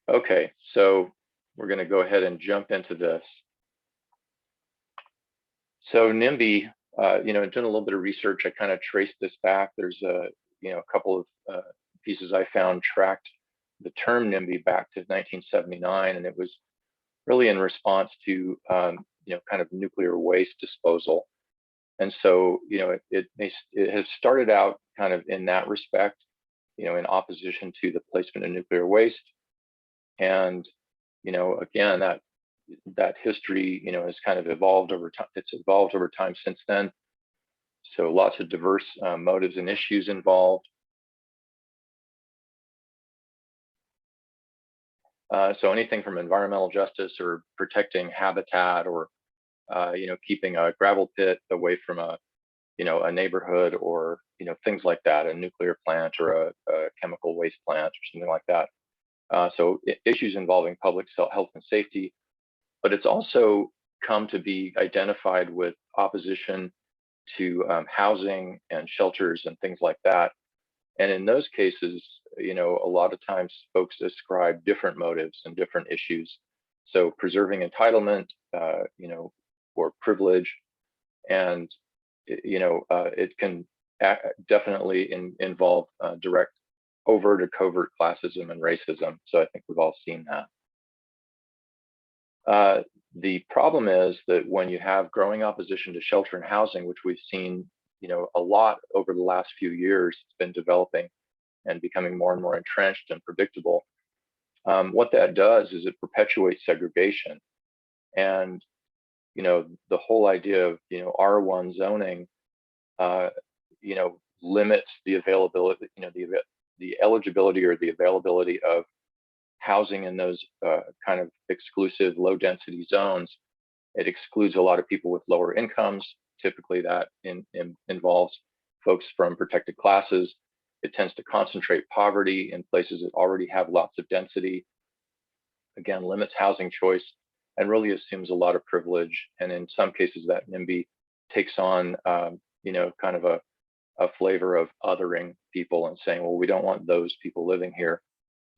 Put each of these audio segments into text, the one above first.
Okay, so we're going to go ahead and jump into this. So NIMBY, doing a little bit of research, I kind of traced this back. There's a couple of pieces I found tracked the term NIMBY back to 1979, and it was really in response to kind of nuclear waste disposal. And so it has started out kind of in that respect, in opposition to the placement of nuclear waste. And again, that history has kind of evolved over time. It's evolved over time since then. So lots of diverse motives and issues involved. So anything from environmental justice or protecting habitat, or keeping a gravel pit away from a neighborhood, or things like that, a nuclear plant or a chemical waste plant or something like that. So issues involving public health and safety, but it's also come to be identified with opposition to housing and shelters and things like that. And in those cases, a lot of times folks describe different motives and different issues. So preserving entitlement, or privilege, and it can definitely involve direct, overt or covert classism and racism. So I think we've all seen that. The problem is that when you have growing opposition to shelter and housing, which we've seen, a lot over the last few years, it's been developing and becoming more and more entrenched and predictable. What that does is it perpetuates segregation. And, the whole idea of, R1 zoning, limits the availability, the eligibility or the availability of housing in those kind of exclusive low density zones. It excludes a lot of people with lower incomes. Typically that involves folks from protected classes. It tends to concentrate poverty in places that already have lots of density. Again, limits housing choice and really assumes a lot of privilege. And in some cases that NIMBY takes on, kind of a flavor of othering people and saying, well, we don't want those people living here.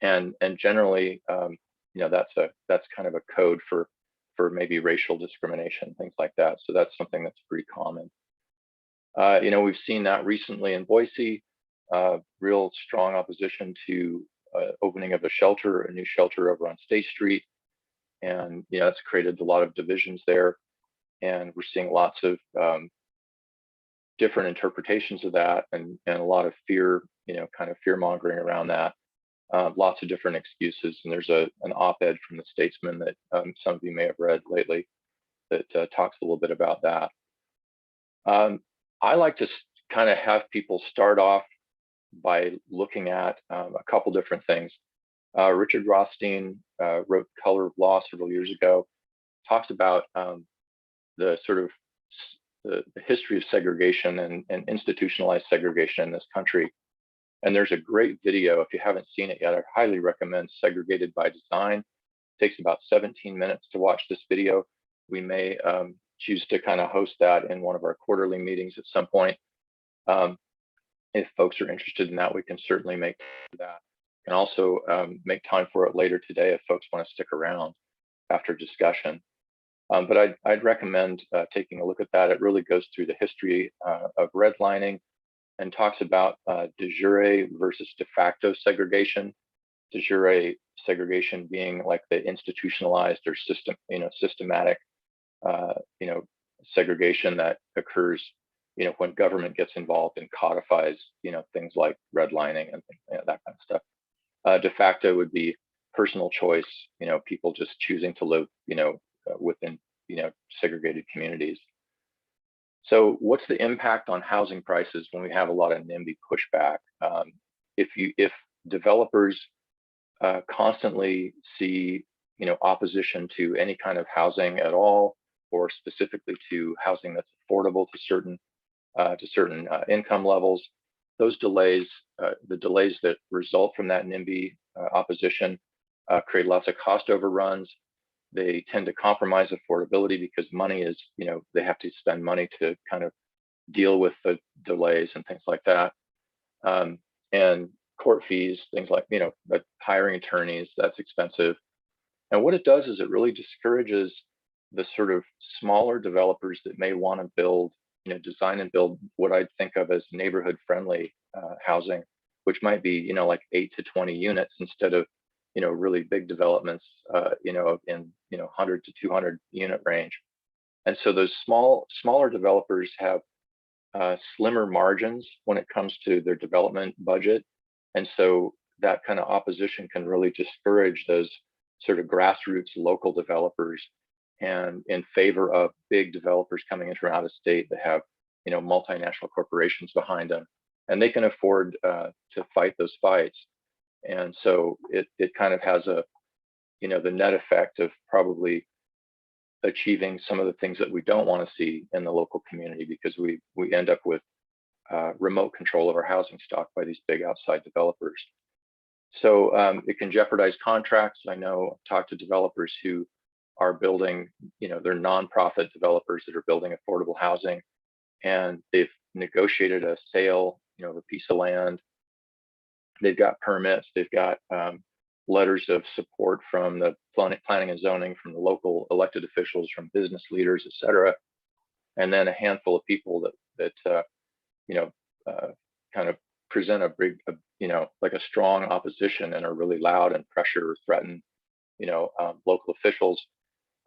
And generally, that's kind of a code for maybe racial discrimination, things like that. So that's something that's pretty common. We've seen that recently in Boise, real strong opposition to opening of a new shelter over on State Street. And, it's created a lot of divisions there. And we're seeing lots of different interpretations of that, and a lot of fear, kind of fear mongering around that. Lots of different excuses. And there's an op-ed from the Statesman that some of you may have read lately that talks a little bit about that. I like to kind of have people start off by looking at a couple different things. Richard Rothstein wrote Color of Law several years ago, talks about the sort of the history of segregation and institutionalized segregation in this country. And there's a great video. If you haven't seen it yet, I highly recommend Segregated by Design. It takes about 17 minutes to watch this video. We may choose to kind of host that in one of our quarterly meetings at some point. If folks are interested in that, we can certainly make that. And also make time for it later today if folks want to stick around after discussion. But I'd recommend taking a look at that. It really goes through the history of redlining and talks about de jure versus de facto segregation. De jure segregation being like the institutionalized or systematic, segregation that occurs, when government gets involved and codifies, things like redlining and that kind of stuff. De facto would be personal choice, people just choosing to live, within, segregated communities. So what's the impact on housing prices when we have a lot of NIMBY pushback? If developers constantly see, opposition to any kind of housing at all, or specifically to housing that's affordable to certain income levels, those delays, the delays that result from that NIMBY opposition, create lots of cost overruns. They tend to compromise affordability because money is, they have to spend money to kind of deal with the delays and things like that. And court fees, things like, hiring attorneys, that's expensive. And what it does is it really discourages the sort of smaller developers that may want to build, design and build what I'd think of as neighborhood friendly housing, which might be, like 8 to 20 units instead of, really big developments, in, 100 to 200 unit range. And so those smaller developers have slimmer margins when it comes to their development budget. And so that kind of opposition can really discourage those sort of grassroots local developers, and in favor of big developers coming in from out of state that have, multinational corporations behind them, and they can afford to fight those fights. And so it kind of has a, the net effect of probably achieving some of the things that we don't want to see in the local community, because we end up with remote control of our housing stock by these big outside developers. So it can jeopardize contracts. I know I've talked to developers who are building, they're nonprofit developers that are building affordable housing, and they've negotiated a sale, of a piece of land. They've got permits, they've got letters of support from the planning and zoning, from the local elected officials, from business leaders, et cetera. And then a handful of people that kind of present a big, like a strong opposition and are really loud and pressure or threaten, local officials.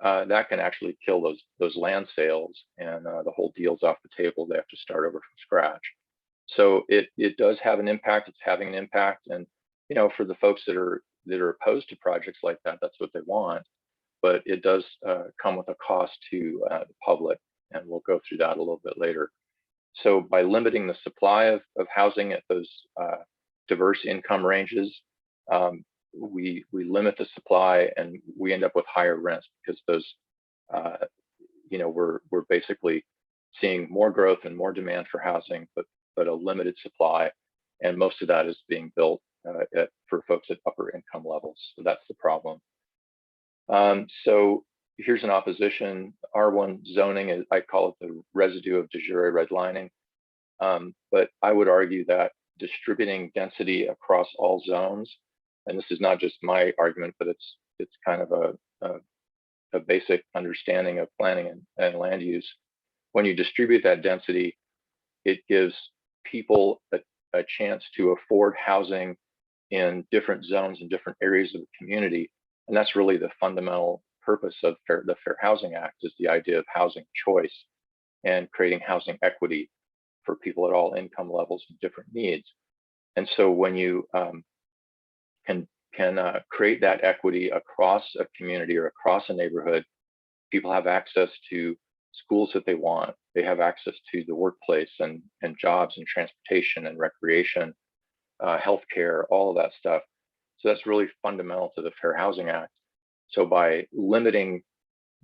That can actually kill those land sales, and the whole deal's off the table. They have to start over from scratch. So it does have an impact. It's having an impact, and for the folks that are opposed to projects like that, that's what they want. But it does come with a cost to the public, and we'll go through that a little bit later. So by limiting the supply of housing at those diverse income ranges, we limit the supply, and we end up with higher rents, because those, we're basically seeing more growth and more demand for housing, but a limited supply, and most of that is being built for folks at upper income levels. So that's the problem. So here's an opposition. R1 zoning is, I call it the residue of de jure redlining. But I would argue that distributing density across all zones, and this is not just my argument, but it's kind of a basic understanding of planning and land use. When you distribute that density, it gives people a chance to afford housing in different zones and different areas of the community. And that's really the fundamental purpose of the Fair Housing Act, is the idea of housing choice and creating housing equity for people at all income levels and different needs. And so when you can create that equity across a community or across a neighborhood, people have access to schools that they want. They have access to the workplace and jobs and transportation and recreation, healthcare, all of that stuff. So that's really fundamental to the Fair Housing Act. So by limiting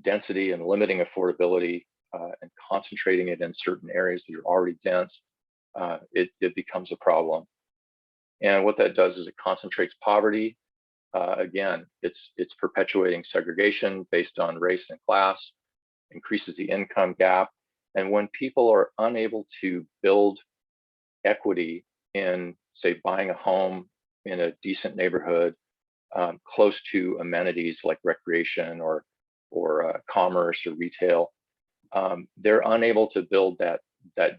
density and limiting affordability and concentrating it in certain areas that are already dense, it becomes a problem. And what that does is it concentrates poverty. Again, it's perpetuating segregation based on race and class, increases the income gap. And when people are unable to build equity in, say, buying a home in a decent neighborhood, close to amenities like recreation or commerce or retail, they're unable to build that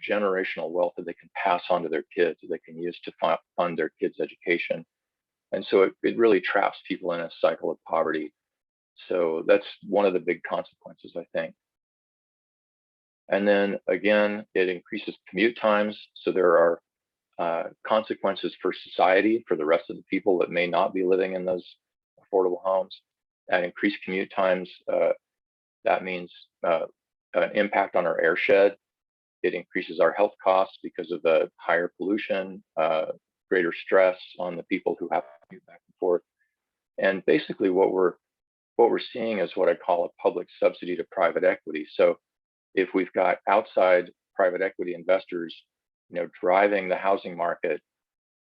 generational wealth that they can pass on to their kids, that they can use to fund their kids' education. And so it really traps people in a cycle of poverty. So that's one of the big consequences, I think. And then again, it increases commute times. So there are consequences for society, for the rest of the people that may not be living in those affordable homes. At increased commute times, that means an impact on our airshed. It increases our health costs because of the higher pollution, greater stress on the people who have to commute back and forth. And basically what we're seeing is what I call a public subsidy to private equity. So if we've got outside private equity investors, driving the housing market,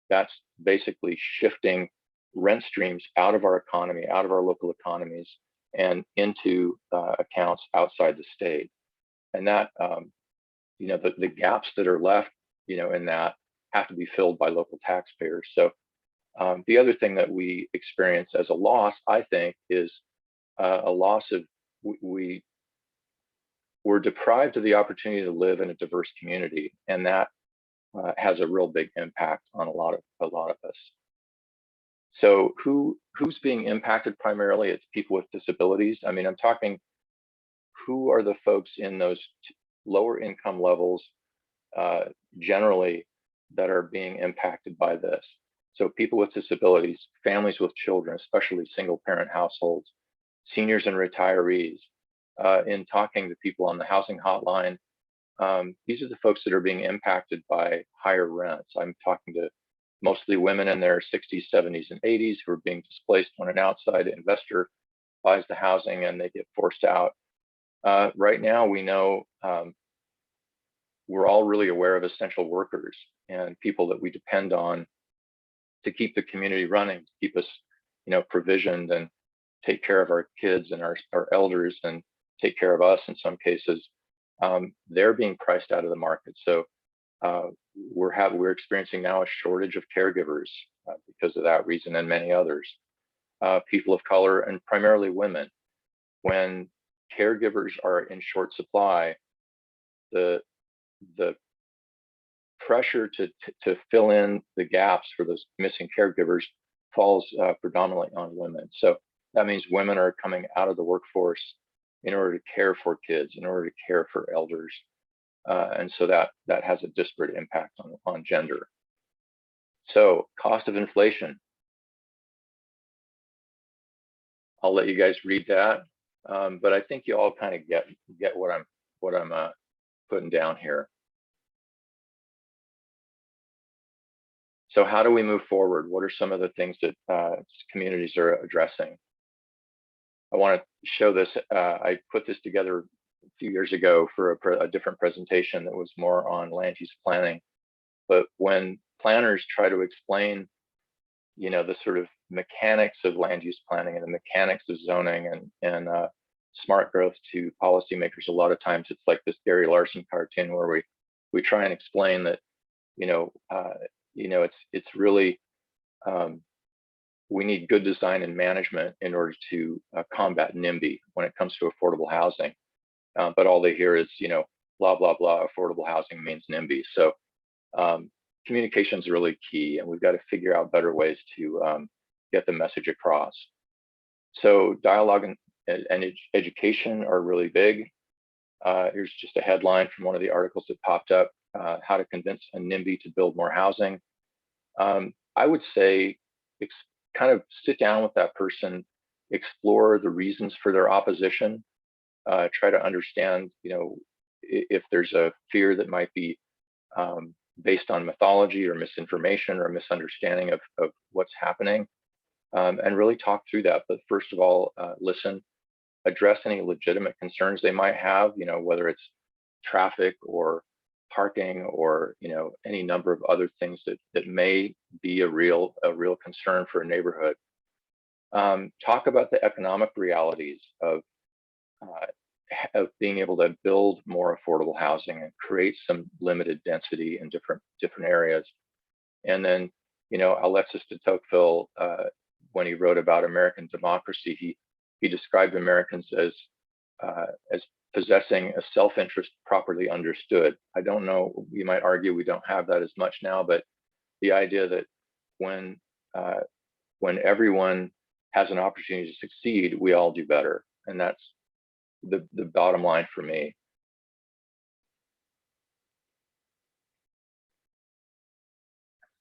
that's basically shifting rent streams out of our economy, out of our local economies, and into accounts outside the state. And that, the gaps that are left, in that have to be filled by local taxpayers. So The other thing that we experience as a loss, I think, is a loss of we're deprived of the opportunity to live in a diverse community, and that has a real big impact on a lot of us. So who's being impacted primarily? It's people with disabilities. I mean, I'm talking who are the folks in those lower income levels generally that are being impacted by this. So people with disabilities, families with children, especially single parent households, seniors and retirees. In talking to people on the housing hotline, these are the folks that are being impacted by higher rents. I'm talking to mostly women in their 60s, 70s, and 80s who are being displaced when an outside investor buys the housing and they get forced out. Right now, we know we're all really aware of essential workers and people that we depend on to keep the community running, to keep us, provisioned and take care of our kids and our elders and take care of us in some cases. They're being priced out of the market. So we're experiencing now a shortage of caregivers because of that reason and many others. People of color and primarily women. When caregivers are in short supply, the pressure to fill in the gaps for those missing caregivers falls predominantly on women. So that means women are coming out of the workforce in order to care for kids, in order to care for elders. And so that has a disparate impact on gender. So cost of inflation. I'll let you guys read that, but I think you all kind of get what I'm putting down here. So how do we move forward? What are some of the things that communities are addressing? I want to show this. I put this together a few years ago for a different presentation that was more on land use planning. But when planners try to explain, the sort of mechanics of land use planning and the mechanics of zoning and smart growth to policymakers, a lot of times it's like this Gary Larson cartoon where we try and explain that, it's really we need good design and management in order to combat NIMBY when it comes to affordable housing. But all they hear is, blah, blah, blah, affordable housing means NIMBY. So communication is really key, and we've got to figure out better ways to get the message across. So dialogue and education are really big. Here's just a headline from one of the articles that popped up, how to convince a NIMBY to build more housing. I would say kind of sit down with that person, explore the reasons for their opposition, try to understand, if there's a fear that might be based on mythology or misinformation or misunderstanding of what's happening, and really talk through that. But first of all, listen, address any legitimate concerns they might have, whether it's traffic or parking or any number of other things that may be a real concern for a neighborhood. Talk about the economic realities of being able to build more affordable housing and create some limited density in different areas. And then, Alexis de Tocqueville, when he wrote about American democracy, he described Americans as possessing a self-interest properly understood. I don't know, you might argue we don't have that as much now, but the idea that when everyone has an opportunity to succeed, we all do better. And that's the bottom line for me.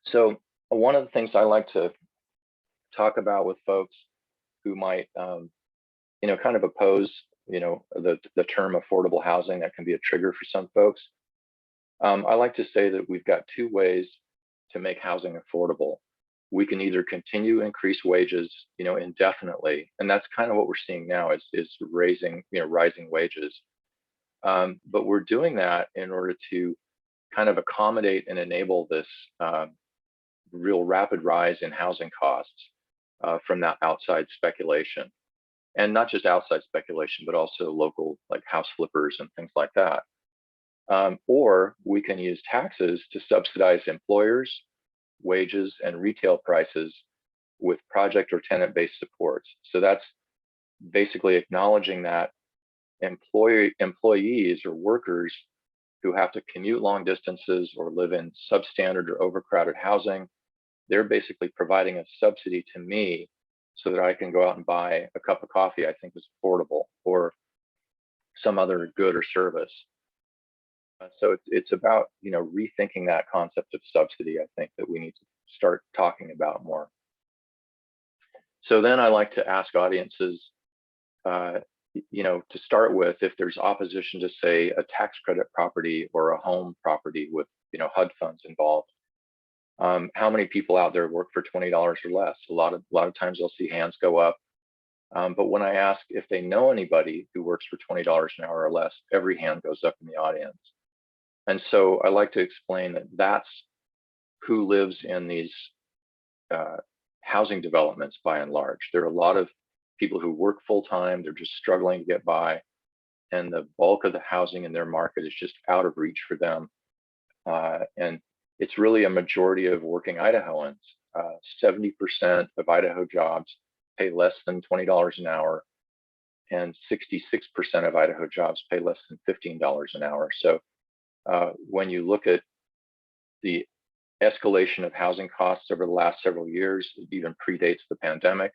So one of the things I like to talk about with folks who might, kind of oppose, the term affordable housing, that can be a trigger for some folks. I like to say that we've got two ways to make housing affordable. We can either continue to increase wages, indefinitely, and that's kind of what we're seeing now is rising wages. But we're doing that in order to kind of accommodate and enable this real rapid rise in housing costs from that outside speculation. And not just outside speculation, but also local, like house flippers and things like that. Or we can use taxes to subsidize employers wages and retail prices with project or tenant-based supports. So that's basically acknowledging that employees or workers who have to commute long distances or live in substandard or overcrowded housing, they're basically providing a subsidy to me so that I can go out and buy a cup of coffee I think is affordable, or some other good or service. So it's about, you know, rethinking that concept of subsidy. I think that we need to start talking about more. So then I like to ask audiences, you know, to start with, if there's opposition to, say, a tax credit property or a home property with, you know, HUD funds involved, how many people out there work for $20 or less? A lot of times I'll see hands go up. But when I ask if they know anybody who works for $20 an hour or less, every hand goes up in the audience. And so I like to explain that that's who lives in these housing developments by and large. There are a lot of people who work full-time, they're just struggling to get by, and the bulk of the housing in their market is just out of reach for them. And it's really a majority of working Idahoans. 70% of Idaho jobs pay less than $20 an hour, and 66% of Idaho jobs pay less than $15 an hour. So when you look at the escalation of housing costs over the last several years, it even predates the pandemic,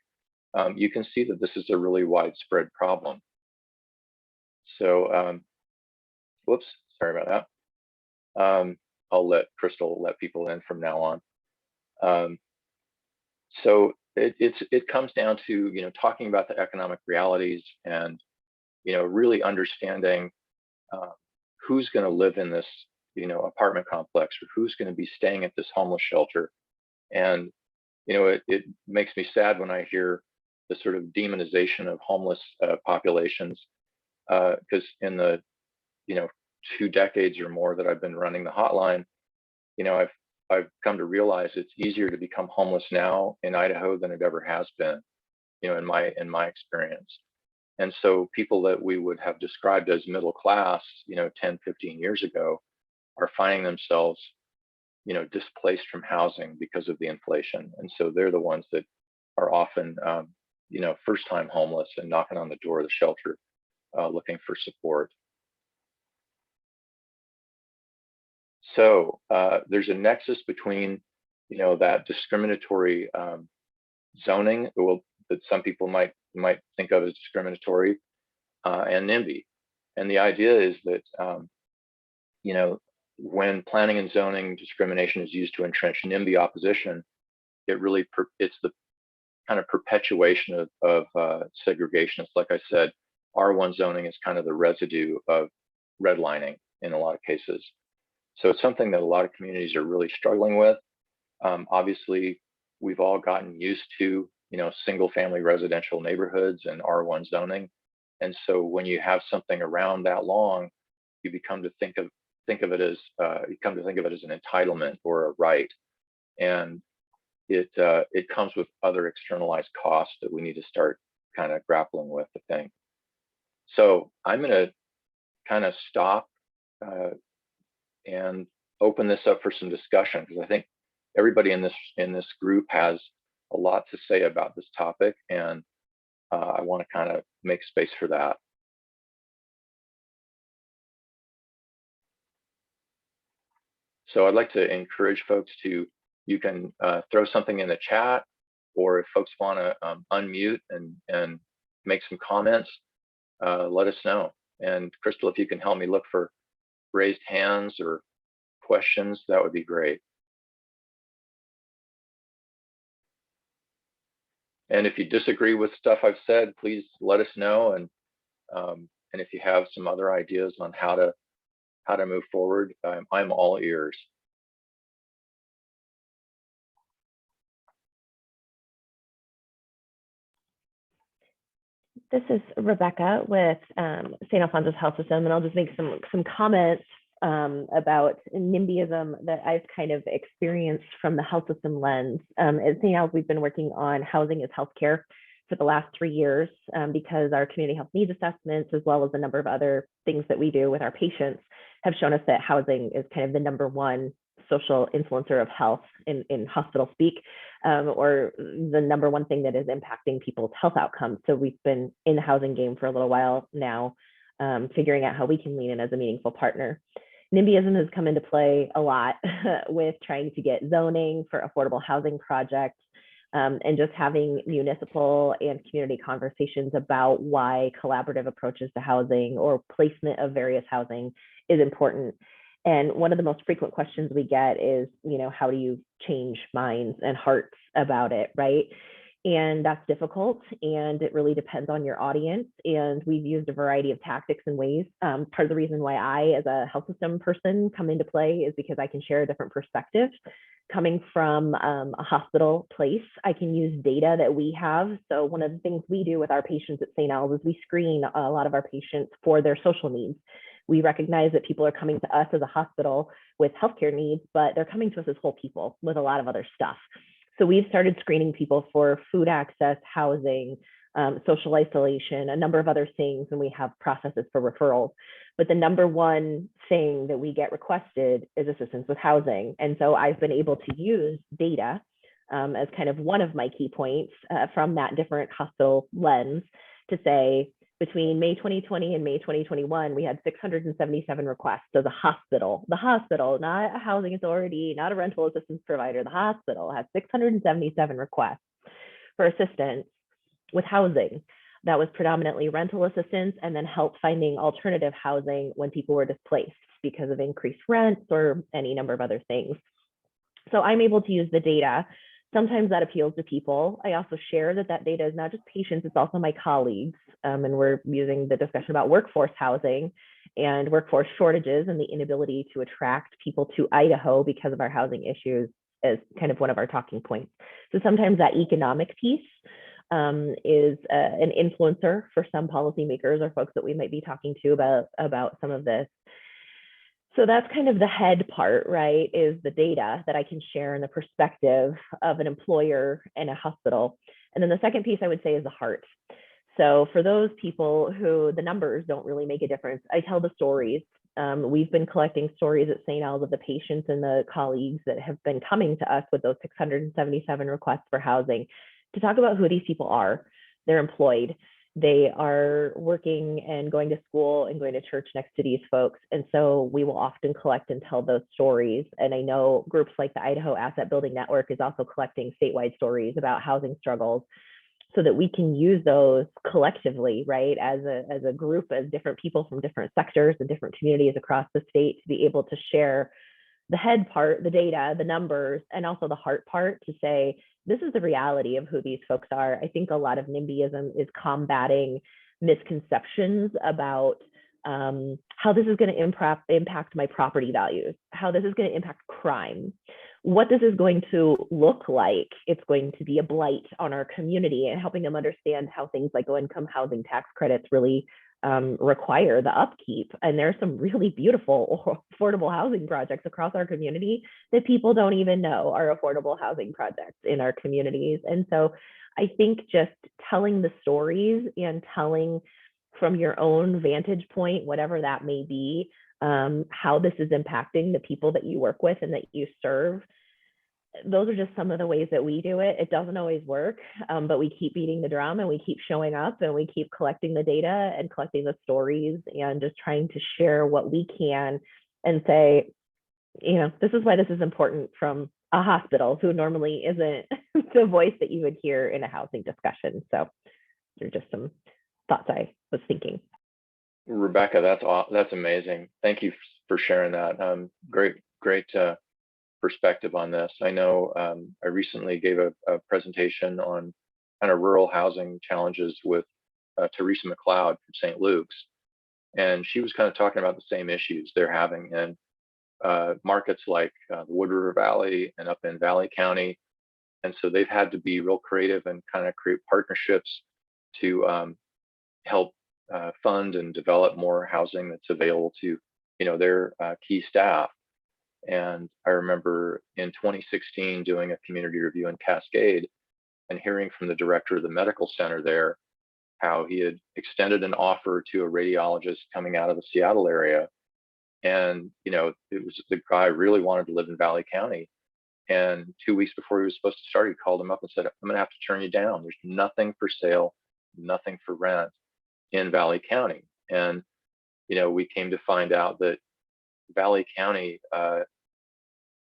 you can see that this is a really widespread problem. So, whoops, sorry about that. I'll let Crystal let people in from now on. So it comes down to, you know, talking about the economic realities and, you know, really understanding who's going to live in this, you know, apartment complex, or who's going to be staying at this homeless shelter. And, you know, it makes me sad when I hear the sort of demonization of homeless populations, because in the, you know, 2 decades or more that I've been running the hotline, you know, I've come to realize it's easier to become homeless now in Idaho than it ever has been, you know, in my experience. And so people that we would have described as middle class, you know, 10, 15 years ago, are finding themselves, you know, displaced from housing because of the inflation. And so they're the ones that are often, you know, first-time homeless and knocking on the door of the shelter looking for support. So there's a nexus between, you know, that discriminatory zoning that some people might think of as discriminatory, and NIMBY. And the idea is that, you know, when planning and zoning discrimination is used to entrench NIMBY opposition, it's the kind of perpetuation of segregation. It's like I said, R1 zoning is kind of the residue of redlining in a lot of cases. So it's something that a lot of communities are really struggling with. Obviously, we've all gotten used to, you know, single-family residential neighborhoods and R1 zoning, and so when you have something around that long, you come to think of it as an entitlement or a right, and it comes with other externalized costs that we need to start kind of grappling with, I think. So I'm going to kind of stop and open this up for some discussion, because I think everybody in this group has a lot to say about this topic, and I want to kind of make space for that. So I'd like to encourage folks you can throw something in the chat, or if folks want to unmute and make some comments, let us know. And Crystal, if you can help me look for raised hands or questions, that would be great. And if you disagree with stuff I've said, please let us know. And if you have some other ideas on how to move forward, I'm all ears. This is Rebecca with St. Alphonsus Health System, and I'll just make some comments about NIMBYism that I've kind of experienced from the health system lens. At St. Al's, we've been working on housing as healthcare for the last 3 years because our community health needs assessments, as well as a number of other things that we do with our patients, have shown us that housing is kind of the #1 social influencer of health in hospital speak, or the number one thing that is impacting people's health outcomes. So we've been in the housing game for a little while now, figuring out how we can lean in as a meaningful partner. NIMBYism has come into play a lot with trying to get zoning for affordable housing projects, and just having municipal and community conversations about why collaborative approaches to housing or placement of various housing is important. And one of the most frequent questions we get is, how do you change minds and hearts about it, right? And that's difficult, and it really depends on your audience. And we've used a variety of tactics and ways. Part of the reason why I, as a health system person, come into play is because I can share a different perspective. Coming from a hospital place, I can use data that we have. So one of the things we do with our patients at St. Al's is we screen a lot of our patients for their social needs. We recognize that people are coming to us as a hospital with healthcare needs, but they're coming to us as whole people with a lot of other stuff. So we've started screening people for food access, housing, social isolation, a number of other things, and we have processes for referrals. But the number one thing that we get requested is assistance with housing. And so I've been able to use data as kind of one of my key points from that different hospital lens to say, between May 2020 and May 2021, we had 677 requests. So the hospital, not a housing authority, not a rental assistance provider, the hospital has 677 requests for assistance with housing. That was predominantly rental assistance and then help finding alternative housing when people were displaced because of increased rents or any number of other things. So I'm able to use the data. Sometimes that appeals to people. I also share that data is not just patients, it's also my colleagues. And we're using the discussion about workforce housing and workforce shortages and the inability to attract people to Idaho because of our housing issues as kind of one of our talking points. So sometimes that economic piece is an influencer for some policymakers or folks that we might be talking to about some of this. So that's kind of the head part, right, is the data that I can share and the perspective of an employer and a hospital. And then the second piece I would say is the heart. So for those people who the numbers don't really make a difference, I tell the stories. We've been collecting stories at St. Al's of the patients and the colleagues that have been coming to us with those 677 requests for housing to talk about who these people are. They're employed. They are working and going to school and going to church next to these folks. And so we will often collect and tell those stories. And I know groups like the Idaho Asset Building Network is also collecting statewide stories about housing struggles so that we can use those collectively, right, as a group of different people from different sectors and different communities across the state to be able to share the head part, the data, the numbers, and also the heart part to say, this is the reality of who these folks are. I think a lot of NIMBYism is combating misconceptions about how this is going to impact my property values, how this is going to impact crime, what this is going to look like. It's going to be a blight on our community, and helping them understand how things like low-income housing tax credits really require the upkeep. And there's some really beautiful affordable housing projects across our community that people don't even know are affordable housing projects in our communities. And so I think just telling the stories and telling from your own vantage point, whatever that may be, how this is impacting the people that you work with and that you serve. Those are just some of the ways that we do it. It doesn't always work, but we keep beating the drum and we keep showing up and we keep collecting the data and collecting the stories and just trying to share what we can and say, this is why this is important from a hospital who normally isn't the voice that you would hear in a housing discussion. So they're just some thoughts I was thinking. Rebecca, that's amazing. Thank you for sharing that. Great perspective on this. I know I recently gave a presentation on kind of rural housing challenges with Teresa McLeod from St. Luke's, and she was kind of talking about the same issues they're having in markets like the Wood River Valley and up in Valley County. And so they've had to be real creative and kind of create partnerships to help fund and develop more housing that's available to their key staff. And I remember in 2016 doing a community review in Cascade and hearing from the director of the medical center there how he had extended an offer to a radiologist coming out of the Seattle area And, it was the guy really wanted to live in Valley County. And 2 weeks before he was supposed to start, he called him up and said, I'm going to have to turn you down. There's nothing for sale, nothing for rent in Valley County. And, we came to find out that Valley County,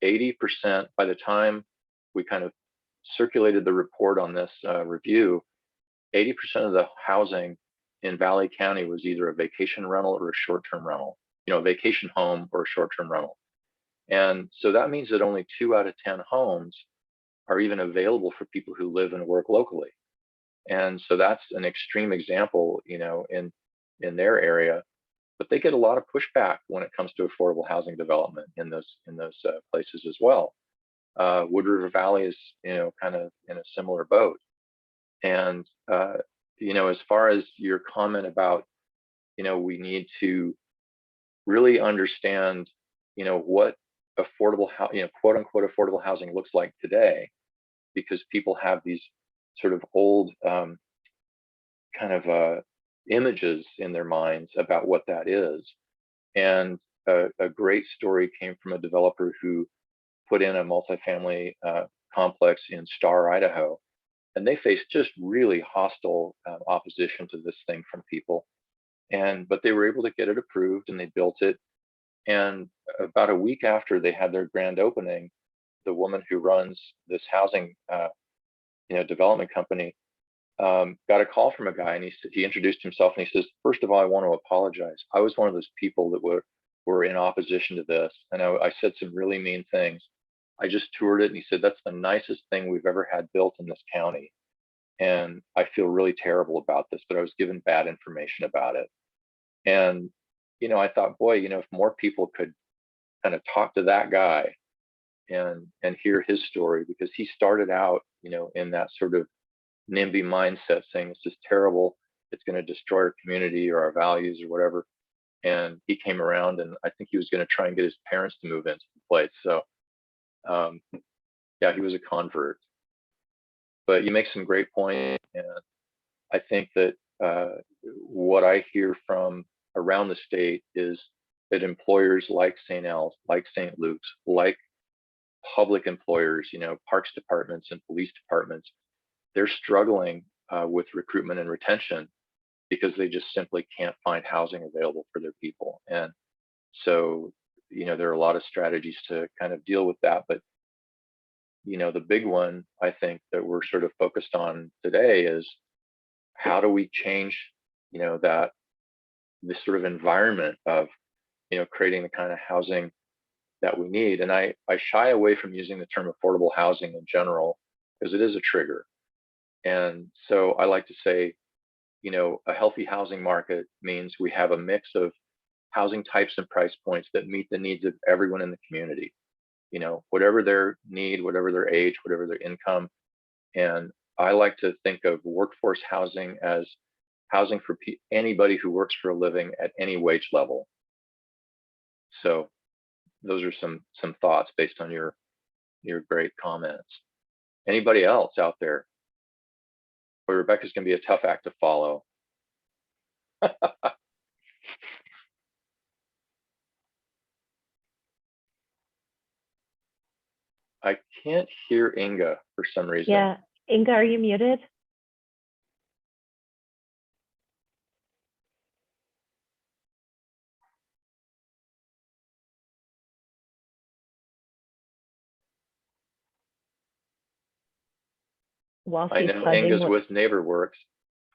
80%, by the time we kind of circulated the report on this review, 80% of the housing in Valley County was either a vacation rental or a short-term rental, a vacation home or a short-term rental. And so that means that only 2 out of 10 homes are even available for people who live and work locally. And so that's an extreme example, in their area. But they get a lot of pushback when it comes to affordable housing development in those places as well. Wood River Valley is, kind of in a similar boat. And as far as your comment about, we need to really understand, what affordable, quote unquote affordable housing looks like today, because people have these sort of old kind of images in their minds about what that is. And a great story came from a developer who put in a multifamily complex in Star, Idaho, and they faced just really hostile opposition to this thing from people. But they were able to get it approved, and they built it. And about a week after they had their grand opening, the woman who runs this housing, development company, got a call from a guy, and he introduced himself, and he says, "First of all, I want to apologize. I was one of those people that were in opposition to this, and I said some really mean things. I just toured it," and he said, "That's the nicest thing we've ever had built in this county, and I feel really terrible about this, but I was given bad information about it." And I thought, boy, if more people could kind of talk to that guy and hear his story, because he started out, in that sort of NIMBY mindset, saying it's just terrible, it's going to destroy our community or our values or whatever. And he came around, and I think he was going to try and get his parents to move into the place. So yeah, he was a convert. But you make some great points, and I think that what I hear from around the state is that employers like St. L's, like St. Luke's, like public employers, parks departments and police departments, they're struggling with recruitment and retention because they just simply can't find housing available for their people. And so, there are a lot of strategies to kind of deal with that. But, the big one, I think, that we're sort of focused on today is how do we change, that this sort of environment of, creating the kind of housing that we need. And I shy away from using the term affordable housing in general, because it is a trigger. And so I like to say, a healthy housing market means we have a mix of housing types and price points that meet the needs of everyone in the community, whatever their need, whatever their age, whatever their income. And I like to think of workforce housing as housing for anybody who works for a living at any wage level. So those are some thoughts based on your great comments. Anybody else out there? Boy, Rebecca's going to be a tough act to follow. I can't hear Inga for some reason. Yeah, Inga, are you muted? While I she's know Inga's with NeighborWorks.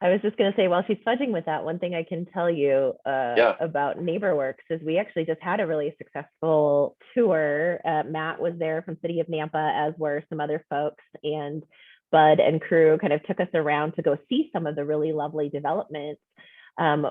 I was just going to say, while she's fudging with that, one thing I can tell you about NeighborWorks is we actually just had a really successful tour. Matt was there from City of Nampa, as were some other folks, and Bud and crew kind of took us around to go see some of the really lovely developments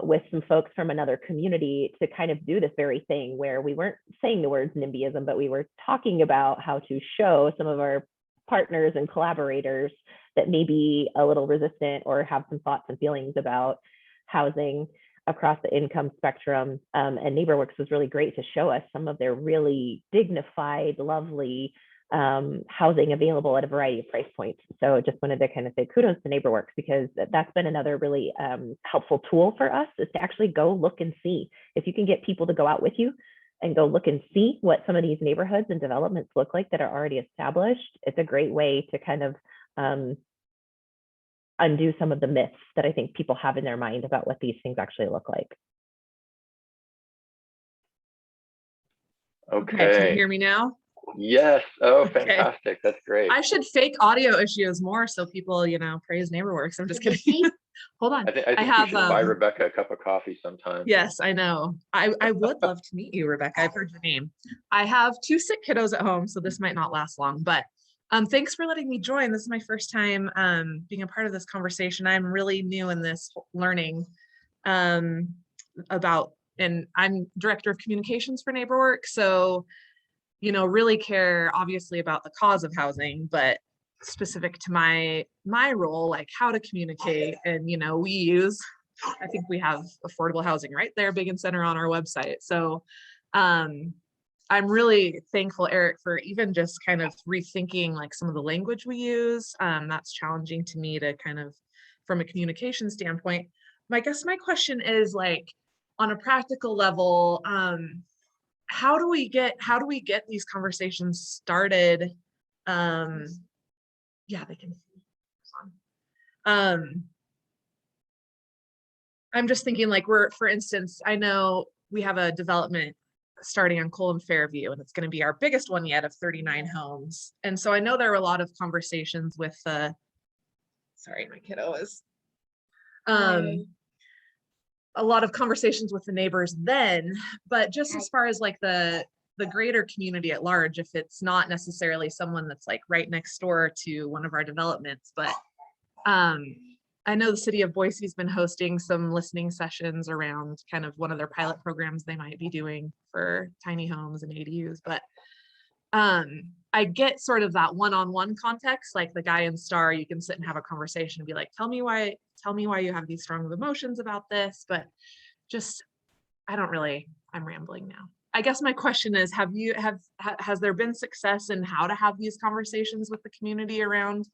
with some folks from another community to kind of do this very thing, where we weren't saying the words NIMBYism, but we were talking about how to show some of our partners and collaborators that may be a little resistant or have some thoughts and feelings about housing across the income spectrum. And NeighborWorks was really great to show us some of their really dignified, lovely housing available at a variety of price points. So just wanted to kind of say kudos to NeighborWorks, because that's been another really helpful tool for us, is to actually go look and see. If you can get people to go out with you and go look and see what some of these neighborhoods and developments look like that are already established, it's a great way to kind of undo some of the myths that I think people have in their mind about what these things actually look like. Okay. Can you hear me now? Yes. Oh, Okay. fantastic. That's great. I should fake audio issues more so people, you know, praise NeighborWorks. I'm just kidding. Hold on. I think I you have should buy Rebecca a cup of coffee sometime. Yes, I know. I would love to meet you, Rebecca. I've heard your name. I have 2 sick kiddos at home, so this might not last long, but thanks for letting me join. This is my first time being a part of this conversation. I'm really new in this learning about, and I'm director of communications for NeighborWorks, so you know, really care obviously about the cause of housing, but specific to my role, like how to communicate. And you know, I think we have affordable housing right there, big and center on our website. So I'm really thankful, Eric, for even just kind of rethinking like some of the language we use. That's challenging to me to kind of, from a communication standpoint. I guess my question is like, on a practical level, how do we get these conversations started? Yeah, they can. I'm just thinking like for instance, I know we have a development starting on Cole and Fairview, and it's going to be our biggest one yet of 39 homes. And so I know there were a lot of conversations with sorry, my kiddo is a lot of conversations with the neighbors then, but just as far as like the greater community at large, if it's not necessarily someone that's like right next door to one of our developments, but I know the city of Boise's been hosting some listening sessions around kind of one of their pilot programs they might be doing for tiny homes and ADUs, but I get sort of that one-on-one context, like the guy in Star, you can sit and have a conversation and be like, tell me why you have these strong emotions about this, but just, I'm rambling now. I guess my question is, has there been success in how to have these conversations with the community around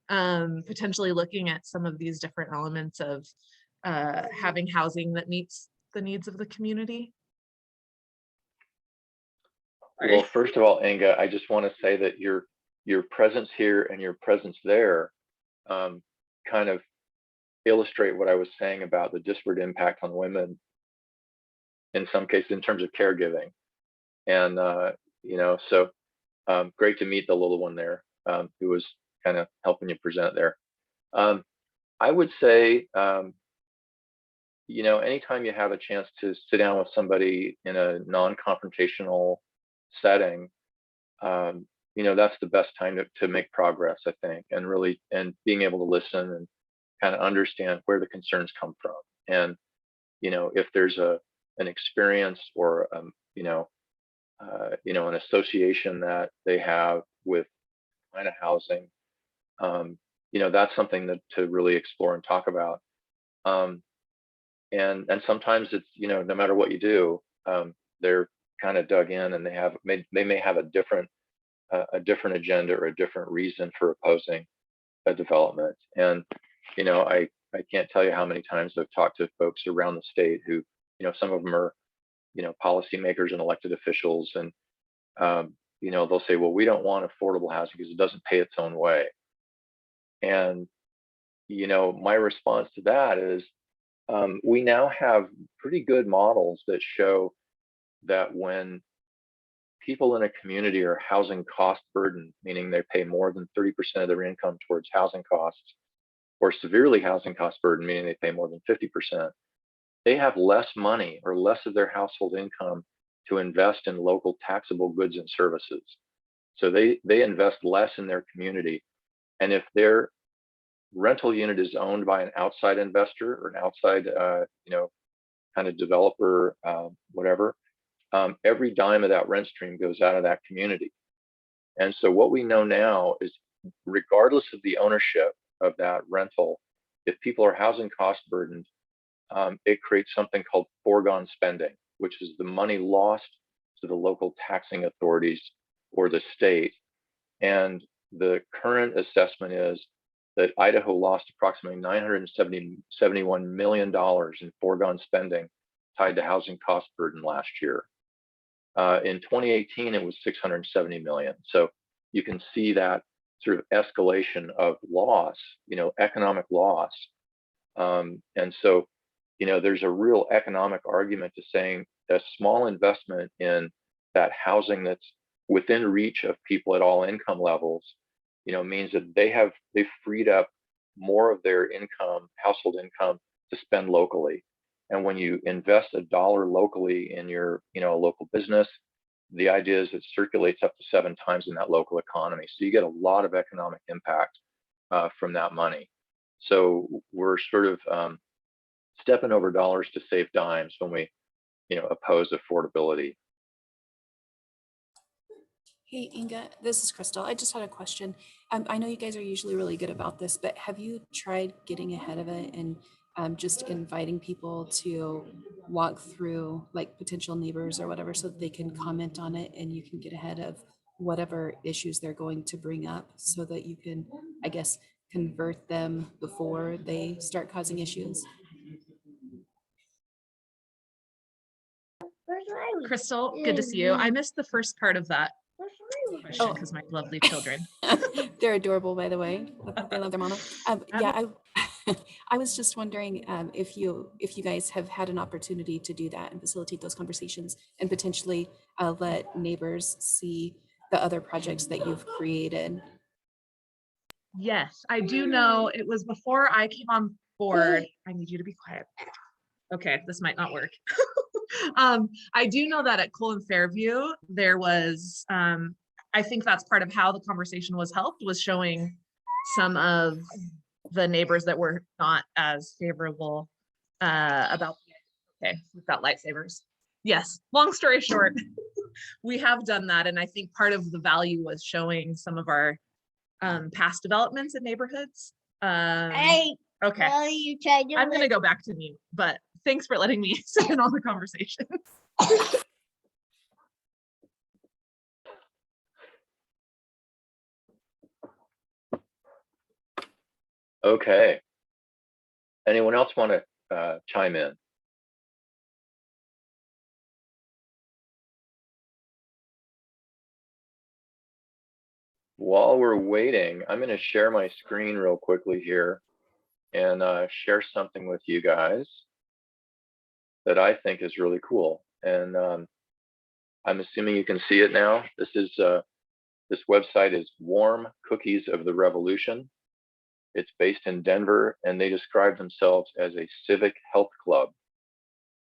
potentially looking at some of these different elements of having housing that meets the needs of the community? Well, first of all, Inga, I just want to say that your presence here and your presence there kind of illustrate what I was saying about the disparate impact on women in some cases in terms of caregiving. And, you know, so great to meet the little one there who was kind of helping you present there. I would say, you know, anytime you have a chance to sit down with somebody in a non-confrontational setting, you know, that's the best time to make progress, I think, and really, and being able to listen and kind of understand where the concerns come from. And, you know, if there's an experience or, you know, an association that they have with kind of housing, you know, that's something to really explore and talk about. And sometimes it's, you know, no matter what you do, they're kind of dug in, and they may have a different agenda or a different reason for opposing a development. And you know, I can't tell you how many times I've talked to folks around the state who, you know, some of them are, you know, policymakers and elected officials, and you know, they'll say, well, we don't want affordable housing because it doesn't pay its own way. And you know, my response to that is, we now have pretty good models that show that when people in a community are housing cost burdened, meaning they pay more than 30% of their income towards housing costs, or severely housing cost burden, meaning they pay more than 50%, they have less money or less of their household income to invest in local taxable goods and services. So they invest less in their community. And if their rental unit is owned by an outside investor or an outside, you know, kind of developer, whatever, every dime of that rent stream goes out of that community. And so what we know now is, regardless of the ownership of that rental, if people are housing cost burdened, it creates something called foregone spending, which is the money lost to the local taxing authorities or the state. And the current assessment is that Idaho lost approximately $971 million in foregone spending tied to housing cost burden last year. In 2018, it was 670 million. So you can see that sort of escalation of loss, economic loss. And so, there's a real economic argument to saying a small investment in that housing that's within reach of people at all income levels, means that they've freed up more of their income, household income, to spend locally. And when you invest $1 locally in your, local business, the idea is it circulates up to 7 times in that local economy. So you get a lot of economic impact from that money. So we're sort of stepping over dollars to save dimes when we, oppose affordability. Hey, Inga, this is Crystal. I just had a question. I know you guys are usually really good about this, but have you tried getting ahead of it and just inviting people to walk through, like, potential neighbors or whatever, so that they can comment on it and you can get ahead of whatever issues they're going to bring up, so that you can, I guess, convert them before they start causing issues? Crystal, good to see you. I missed the first part of that question Oh. because my lovely children. They're adorable, by the way. They love their mama. Yeah, I was just wondering if you guys have had an opportunity to do that and facilitate those conversations, and potentially let neighbors see the other projects that you've created. Yes, I do know it was before I came on board. I need you to be quiet. Okay, this might not work. I do know that at Cole and Fairview, there was, I think that's part of how the conversation was helped, was showing some of the neighbors that were not as favorable about, okay, we've got lightsabers. Yes, long story short, we have done that. And I think part of the value was showing some of our past developments in neighborhoods. Okay, I'm going to go back to mute, but thanks for letting me sit in on the conversation. Okay. Anyone else want to chime in? While we're waiting, I'm going to share my screen real quickly here and share something with you guys that I think is really cool. And I'm assuming you can see it now. This website is Warm Cookies of the Revolution. It's based in Denver, and they describe themselves as a civic health club.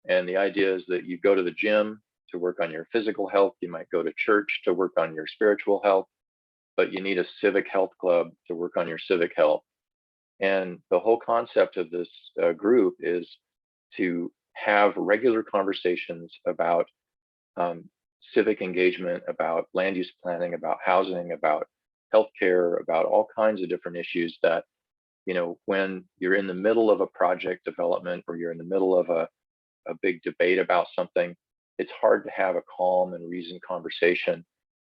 And the idea is that you go to the gym to work on your physical health. You might go to church to work on your spiritual health, but you need a civic health club to work on your civic health. And the whole concept of this group is to have regular conversations about civic engagement, about land use planning, about housing, about healthcare, about all kinds of different issues that, when you're in the middle of a project development or you're in the middle of a big debate about something, it's hard to have a calm and reasoned conversation.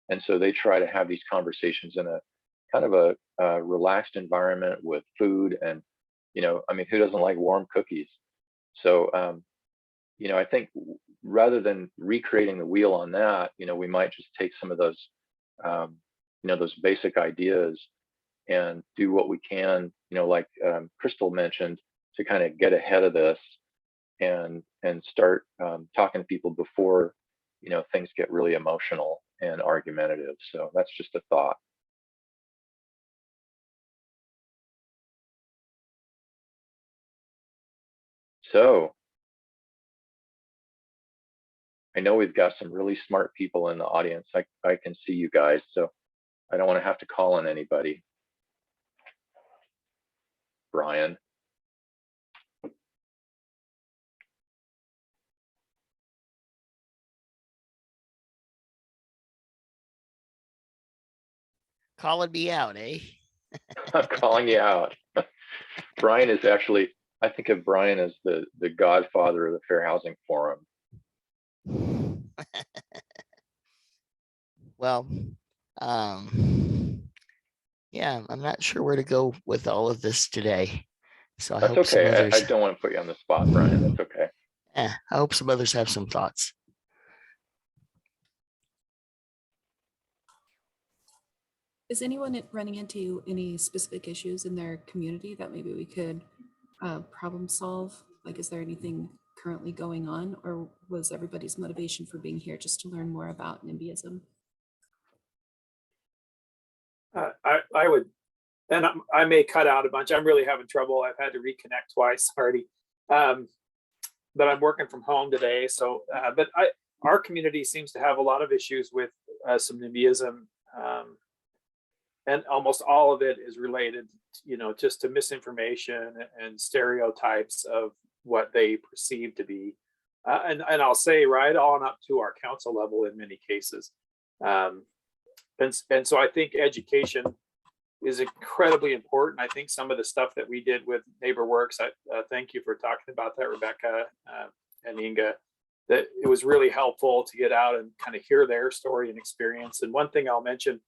And so they try to have these conversations in a kind of a relaxed environment with food and, who doesn't like warm cookies? So, I think rather than recreating the wheel on that, we might just take some of those, those basic ideas and do what we can, like Crystal mentioned, to kind of get ahead of this and start talking to people before, things get really emotional and argumentative. So that's just a thought. So I know we've got some really smart people in the audience. I can see you guys, so I don't want to have to call on anybody. Brian. Calling me out, eh? I'm calling you out. Brian is actually, I think of Brian as the godfather of the Fair Housing Forum. Well, yeah, I'm not sure where to go with all of this today. So That's I hope some okay. others. I don't want to put you on the spot, Brian. That's okay. I hope some others have some thoughts. Is anyone running into any specific issues in their community that maybe we could problem solve? Like, is there anything currently going on, or was everybody's motivation for being here just to learn more about NIMBYism? I would, and I may cut out a bunch. I'm really having trouble. I've had to reconnect twice already. But I'm working from home today. So, but our community seems to have a lot of issues with some NIMBYism. And almost all of it is related, just to misinformation and stereotypes of what they perceive to be. And I'll say right on up to our council level in many cases. And so I think education is incredibly important. I think some of the stuff that we did with NeighborWorks, thank you for talking about that, Rebecca and Inga, that it was really helpful to get out and kind of hear their story and experience. And one thing I'll mention,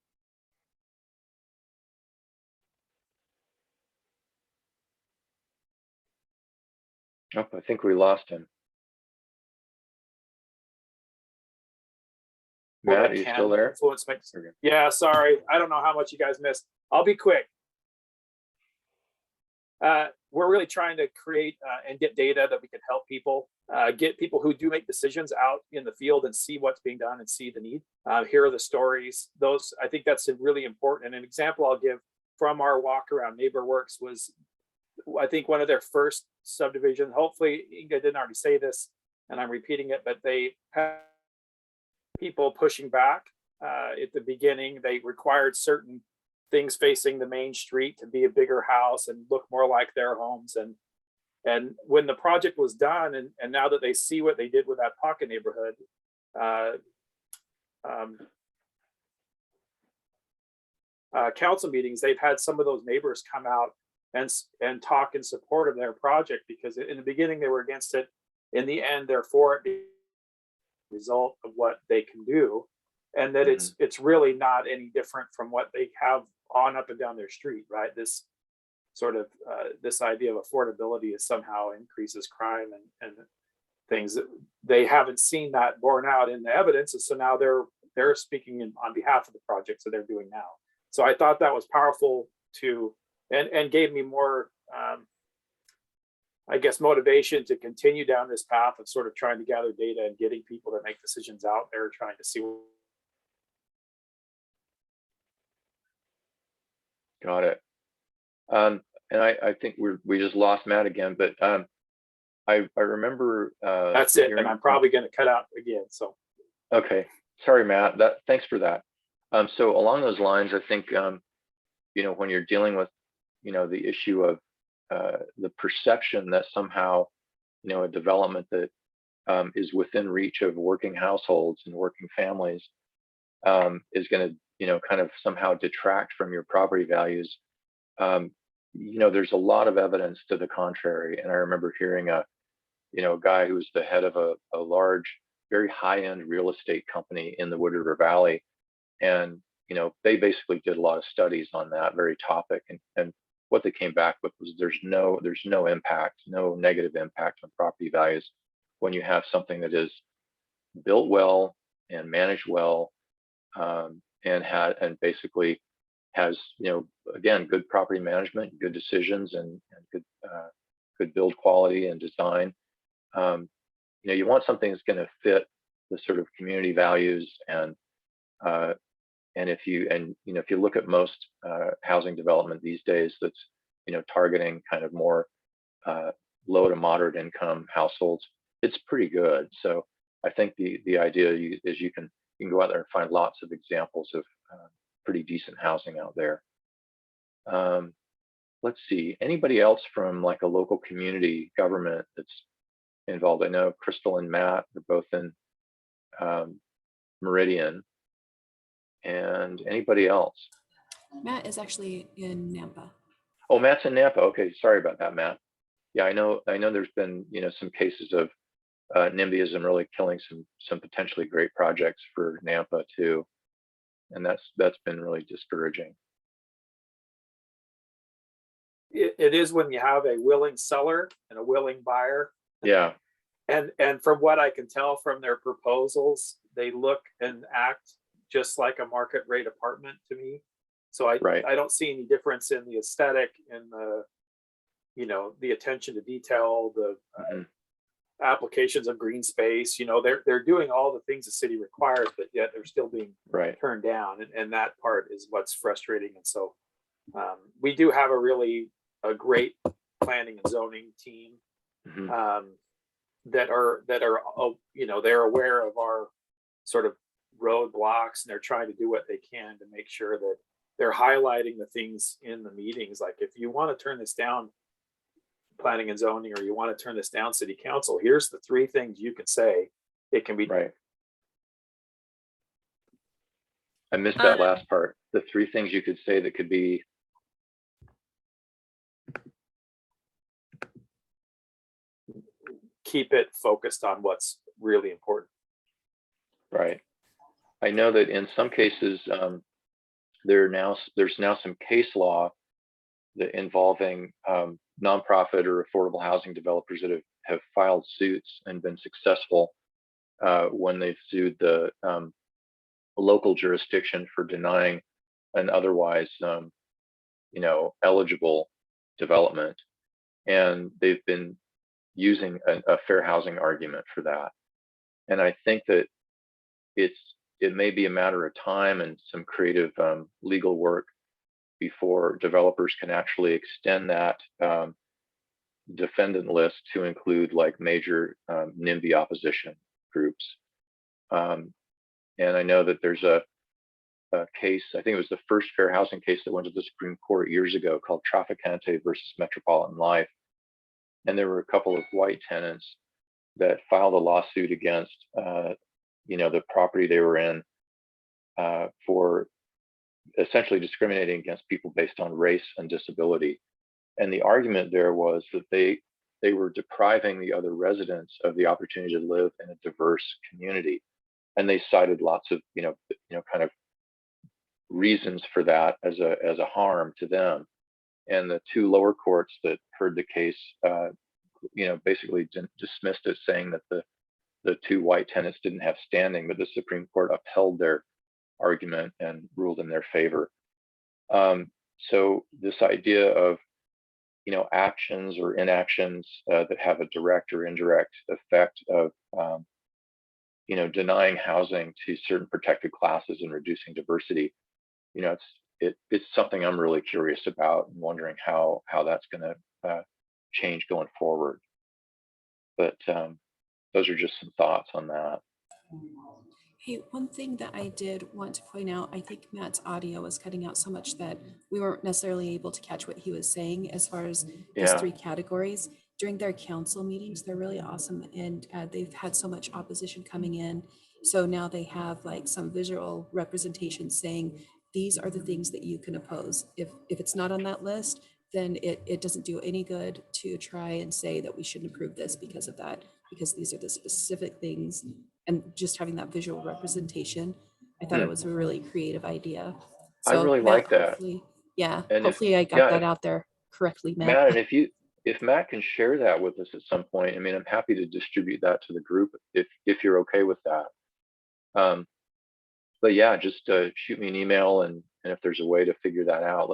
Oh, I think we lost him. Matt, are you still there? Influence yeah, sorry. I don't know how much you guys missed. I'll be quick. We're really trying to create and get data that we can help people, get people who do make decisions out in the field and see what's being done and see the need. Here are the stories. Those, I think that's really important. And an example I'll give from our walk around NeighborWorks was, I think, one of their first subdivisions. Hopefully Inga didn't already say this and I'm repeating it, but they had people pushing back at the beginning. They required certain things facing the main street to be a bigger house and look more like their homes. And when the project was done, and now that they see what they did with that pocket neighborhood, council meetings, they've had some of those neighbors come out and talk in support of their project, because in the beginning they were against it. In the end, they're for it, result of what they can do, and that it's really not any different from what they have on up and down their street, right? This sort of this idea of affordability is somehow increases crime and things that they haven't seen that borne out in the evidence, and so now they're speaking on behalf of the projects that they're doing now. So I thought that was powerful to and gave me more I guess motivation to continue down this path of sort of trying to gather data and getting people to make decisions out there, trying to see. Got it. And I think we just lost Matt again, but I remember that's it, and I'm probably going to cut out again. So okay, sorry, Matt. Thanks for that. So along those lines, I think when you're dealing with the issue of the perception that somehow a development that is within reach of working households and working families is going to kind of somehow detract from your property values. There's a lot of evidence to the contrary. And I remember hearing a guy who was the head of a large, very high-end real estate company in the Wood River Valley. And, they basically did a lot of studies on that very topic. And what they came back with was there's no impact, no negative impact on property values when you have something that is built well and managed well, and basically has again good property management, good decisions, and good build quality and design. You want something that's going to fit the sort of community values, and if you look at most housing development these days, that's targeting kind of more low to moderate income households, it's pretty good. So I think the idea is you can go out there and find lots of examples of pretty decent housing out there. Let's see, anybody else from like a local community government that's involved? I know Crystal and Matt are both in Meridian. And anybody else? Matt is actually in Nampa. Oh, Matt's in Nampa. Okay, sorry about that, Matt. Yeah, I know there's been some cases of NIMBYism really killing some potentially great projects for Nampa too, and that's been really discouraging. It is when you have a willing seller and a willing buyer. Yeah. And from what I can tell from their proposals, they look and act just like a market rate apartment to me. So I Right. I don't see any difference in the aesthetic and the, you know, the attention to detail, the Mhm. applications of green space. You know, they're doing all the things the city requires, but yet they're still being Right. turned down, and that part is what's frustrating. And so we do have a great planning and zoning team Mhm. that are you know, they're aware of our sort of roadblocks, and they're trying to do what they can to make sure that they're highlighting the things in the meetings. Like, if you want to turn this down, planning and zoning, or you want to turn this down, city council, here's the 3 things you can say. It can be Right. I missed that last part. The 3 things you could say that could be. keep it focused on what's really important. Right. I know that in some cases, there's now some case law that involving nonprofit or affordable housing developers that have filed suits and been successful when they've sued the local jurisdiction for denying an otherwise, eligible development, and they've been using a fair housing argument for that. And I think that it may be a matter of time and some creative legal work before developers can actually extend that defendant list to include like major NIMBY opposition groups. And I know that there's a case, I think it was the first fair housing case that went to the Supreme Court years ago, called Traficante versus Metropolitan Life. And there were a couple of white tenants that filed a lawsuit against, the property they were in for essentially discriminating against people based on race and disability. And the argument there was that they were depriving the other residents of the opportunity to live in a diverse community. And they cited lots of, kind of reasons for that as a harm to them. And the 2 lower courts that heard the case, basically dismissed it, saying that the 2 white tenants didn't have standing, but the Supreme Court upheld their argument and ruled in their favor. So this idea of, actions or inactions that have a direct or indirect effect of, denying housing to certain protected classes and reducing diversity, it's something I'm really curious about and wondering how that's going to change going forward. But those are just some thoughts on that. Hey, one thing that I did want to point out, I think Matt's audio was cutting out so much that we weren't necessarily able to catch what he was saying as far as those Yeah. 3 categories. During their council meetings, they're really awesome, and they've had so much opposition coming in. So now they have like some visual representation saying, these are the things that you can oppose. If it's not on that list, then it doesn't do any good to try and say that we shouldn't approve this because of that, because these are the specific things. And just having that visual representation, I thought it was a really creative idea. I So really Matt, like that. hopefully, And hopefully I got that out there correctly, Matt. Matt, and if Matt can share that with us at some point, I mean, I'm happy to distribute that to the group if you're okay with that. But yeah, just shoot me an email, and if there's a way to figure that out,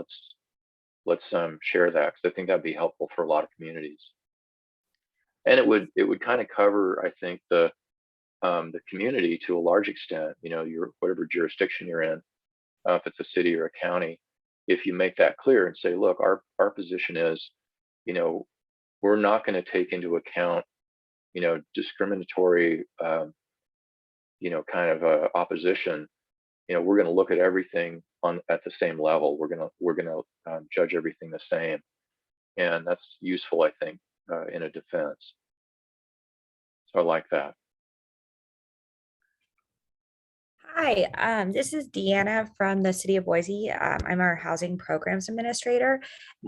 let's share that, because I think that'd be helpful for a lot of communities. And it would kind of cover, I think, the community to a large extent. Your whatever jurisdiction you're in, if it's a city or a county, if you make that clear and say, look, our position is, we're not going to take into account, discriminatory, kind of opposition. We're going to look at everything at the same level. We're going to judge everything the same, and that's useful, I think, in a defense. So I like that. Hi, this is Deanna from the City of Boise. I'm our housing programs administrator.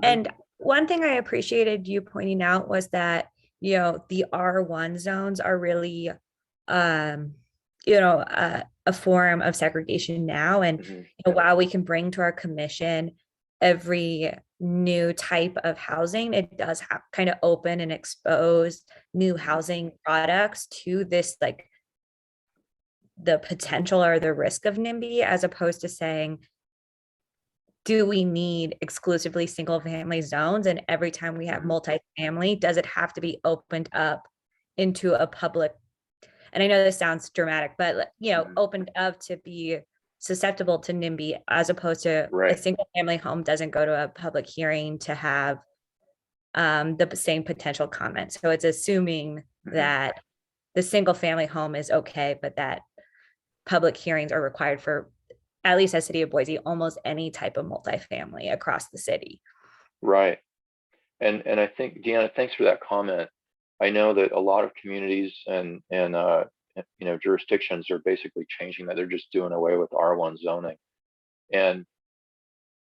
And one thing I appreciated you pointing out was that, the R1 zones are really, a form of segregation now. And while we can bring to our commission every new type of housing, it does have kind of open and expose new housing products to this, like, the potential or the risk of NIMBY, as opposed to saying do we need exclusively single family zones? And every time we have multifamily, does it have to be opened up into a public? And I know this sounds dramatic, but opened up to be susceptible to NIMBY, as opposed to a Right. single family home doesn't go to a public hearing to have the same potential comments. So it's assuming that the single family home is okay, but that public hearings are required for, at least as City of Boise, almost any type of multifamily across the city. Right. And I think, Deanna, thanks for that comment. I know that a lot of communities and jurisdictions are basically changing that. They're just doing away with R1 zoning. And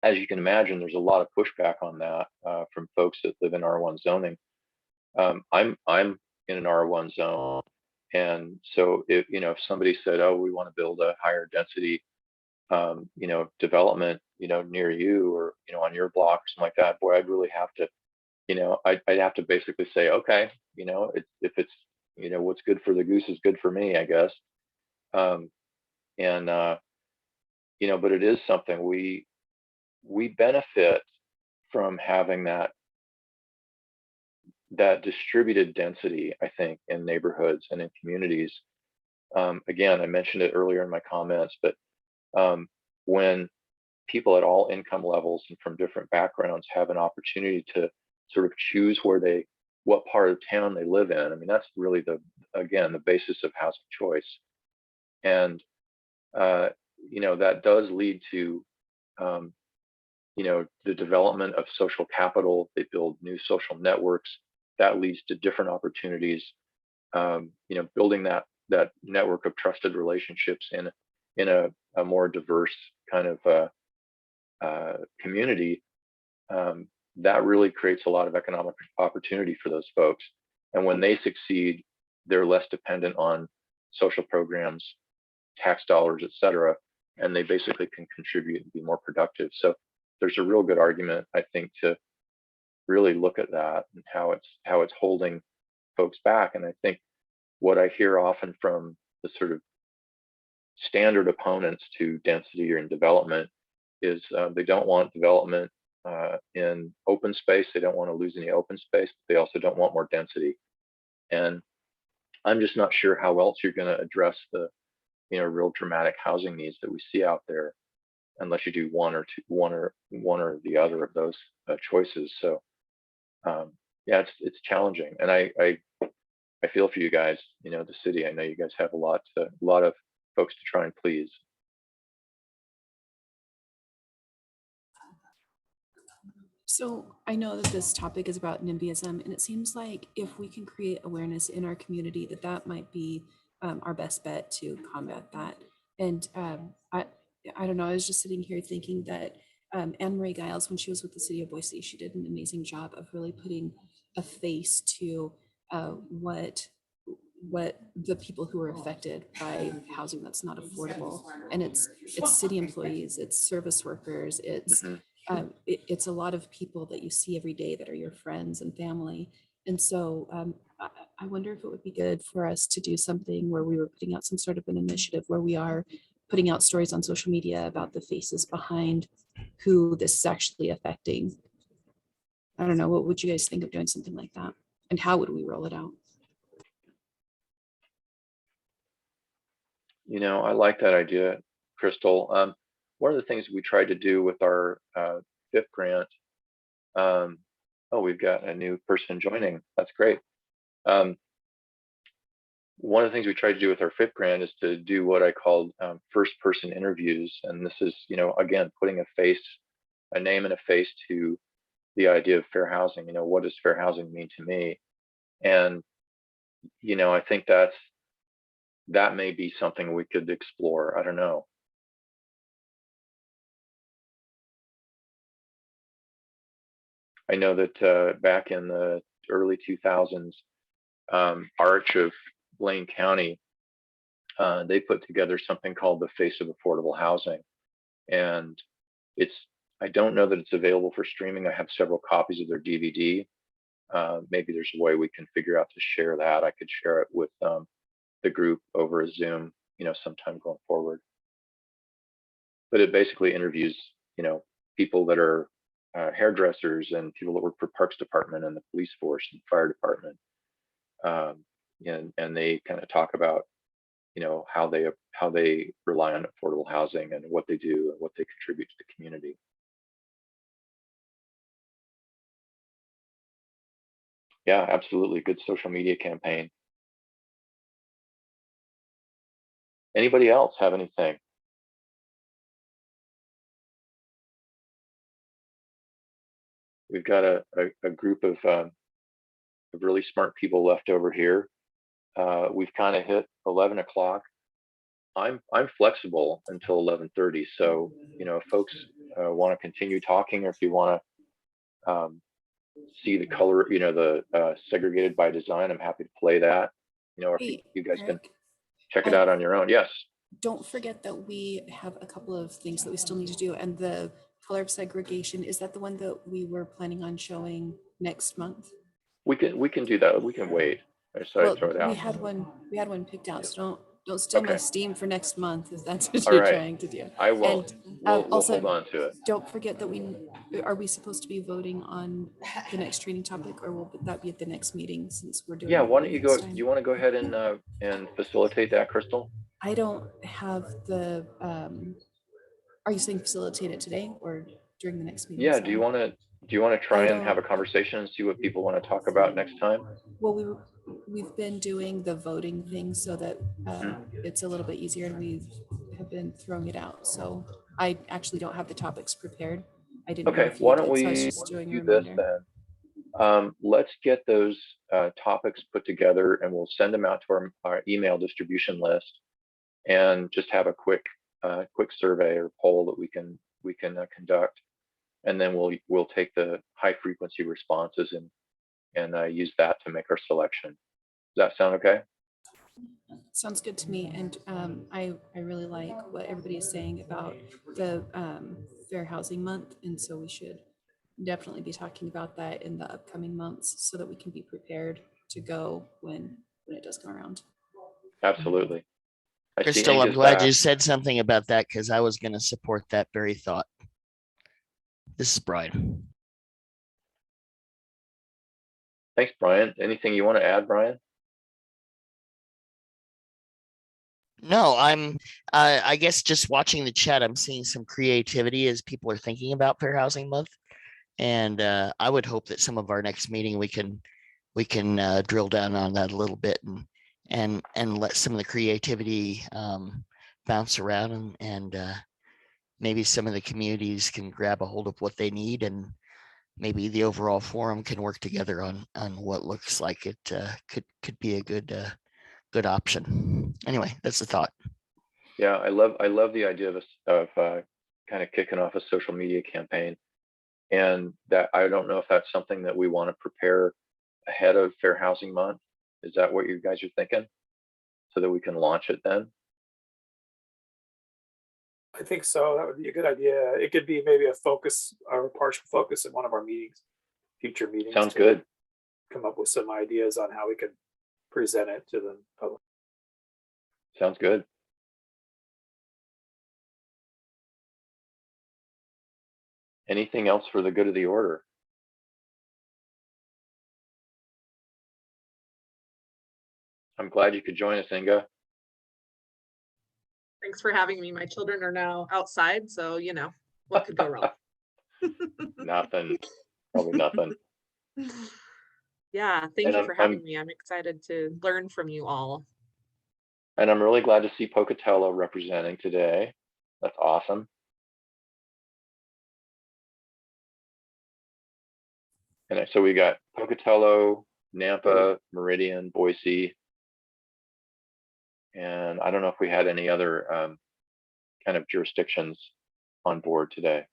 as you can imagine, there's a lot of pushback on that from folks that live in R1 zoning. I'm in an R1 zone, and so if somebody said, "Oh, we want to build a higher density, development, near you or on your block or something like that," boy, I'd really have to, I'd have to basically say, okay, if it's what's good for the goose is good for me, I guess. And but it is something we benefit from having that distributed density, I think, in neighborhoods and in communities. Again, I mentioned it earlier in my comments, but when people at all income levels and from different backgrounds have an opportunity to sort of choose what part of town they live in, I mean, that's really the basis of housing choice. And that does lead to the development of social capital. They build new social networks that leads to different opportunities. Building that network of trusted relationships in a more diverse kind of community, that really creates a lot of economic opportunity for those folks. And when they succeed, they're less dependent on social programs, tax dollars, et cetera, and they basically can contribute and be more productive. So there's a real good argument, I think, to really look at that and how it's holding folks back. And I think what I hear often from the sort of standard opponents to density or in development is they don't want development in open space. They don't want to lose any open space, but they also don't want more density. And I'm just not sure how else you're going to address the real dramatic housing needs that we see out there, unless you do one or the other of those choices. So yeah, it's challenging, and I feel for you guys. The city. I know you guys have a lot of folks to try and please. So I know that this topic is about NIMBYism, and it seems like if we can create awareness in our community, that might be our best bet to combat that. And I don't know, I was just sitting here thinking that Anne Marie Giles, when she was with the City of Boise, she did an amazing job of really putting a face to what the people who are affected by housing that's not affordable. And it's city employees, it's service workers, it's it's a lot of people that you see every day that are your friends and family. And so I wonder if it would be good for us to do something where we were putting out some sort of an initiative where we are putting out stories on social media about the faces behind who this is actually affecting. I don't know, what would you guys think of doing something like that? And how would we roll it out? I like that idea, Crystal. One of the things we tried to do with our FIP grant, we've got a new person joining. That's great. One of the things we tried to do with our FIP grant is to do what I called first person interviews. And this is, again, putting a name and a face to the idea of fair housing. What does fair housing mean to me? And, I think that may be something we could explore. I don't know. I know that back in the early 2000s, Arch of Blaine County, they put together something called the Face of Affordable Housing. And I don't know that it's available for streaming. I have several copies of their DVD. Maybe there's a way we can figure out to share that. I could share it with the group over a Zoom, sometime going forward. But it basically interviews, people that are hairdressers and people that work for Parks Department and the police force and fire department. And they kind of talk about, you know, how they rely on affordable housing and what they do and what they contribute to the community. Yeah, absolutely. Good social media campaign. Anybody else have anything? We've got a group of really smart people left over here. We've kind of hit 11 o'clock. I'm flexible until 11:30. So, you know, if folks want to continue talking, or if you want to see the color, you know, the segregated by design, I'm happy to play that. You know, if Hey, you guys can Erik, check it out on your own. Yes. don't forget that we have a couple of things that we still need to do, and the color of segregation, is that the one that we were planning on showing next month? We can do that. We can wait. I started Well, to throw it we out. had one picked out, so don't steal my Okay. steam for next month if that's what All you're right. trying to do. I won't. And We'll also, hold on to it. don't forget that are we supposed to be voting on the next training topic, or will that be at the next meeting since we're doing? Yeah. it Why don't you go? this Do time? you want to go ahead and facilitate that, Crystal? I don't have the, are you saying facilitate it today or during the next meeting? Yeah. Sorry. Do you want to try I and have a don't- conversation and see what people want to talk about next time? Well, we've been doing the voting thing so that it's a little bit easier, and we have been throwing it out. So I actually don't have the topics prepared. I didn't know Okay. if you Why don't did, so I was we just doing a do this reminder. then? Let's get those topics put together, and we'll send them out to our email distribution list, and just have a quick survey or poll that we can conduct, and then we'll take the high frequency responses and use that to make our selection. Does that sound okay? Sounds good to me. And I really like what everybody is saying about the Fair Housing Month. And so we should definitely be talking about that in the upcoming months so that we can be prepared to go when it does come around. Absolutely. I see Crystal, I'm Inga's glad back. you said something about that because I was going to support that very thought. This is Brian. Thanks, Brian. Anything you want to add, Brian? No, I guess just watching the chat, I'm seeing some creativity as people are thinking about Fair Housing Month. And I would hope that some of our next meeting, we can drill down on that a little bit and let some of the creativity bounce around and maybe some of the communities can grab a hold of what they need, and maybe the overall forum can work together on what looks like it could be a good option. Anyway, that's the thought. Yeah, I love the idea of kind of kicking off a social media campaign, and that I don't know if that's something that we want to prepare ahead of Fair Housing Month. Is that what you guys are thinking, so that we can launch it then? I think so. That would be a good idea. It could be maybe a focus or a partial focus in one of our meetings, future meetings. Sounds to good. Come up with some ideas on how we can present it to the public. Sounds good. Anything else for the good of the order? I'm glad you could join us, Inga. Thanks for having me. My children are now outside, so you know, what could go wrong? Nothing. Probably nothing. Yeah, thank And you for having me. I'm excited to learn from you all. And I'm really glad to see Pocatello representing today. That's awesome. And so we got Pocatello, Nampa, Meridian, Boise. And I don't know if we had any other kind of jurisdictions on board today.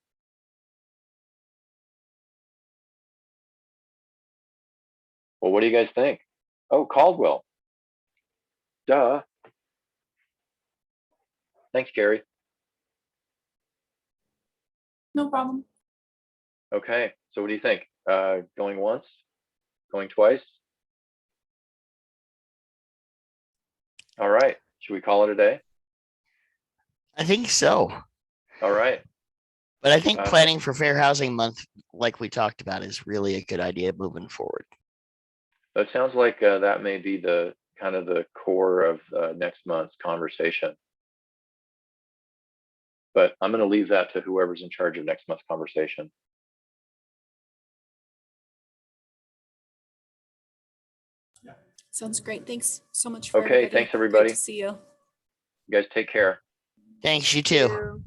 Well, what do you guys think? Oh, Caldwell. Duh. Thanks, Gary. No problem. Okay, so what do you think? Going once? Going twice? All right, should we call it a day? I think so. All right. But I think Uh, planning for Fair Housing Month, like we talked about, is really a good idea moving forward. It sounds like that may be the kind of the core of next month's conversation. But I'm going to leave that to whoever's in charge of next month's conversation. Sounds great. Thanks so much for Okay, everybody. thanks Great everybody. to see you. You guys take care. Thanks, you too. You.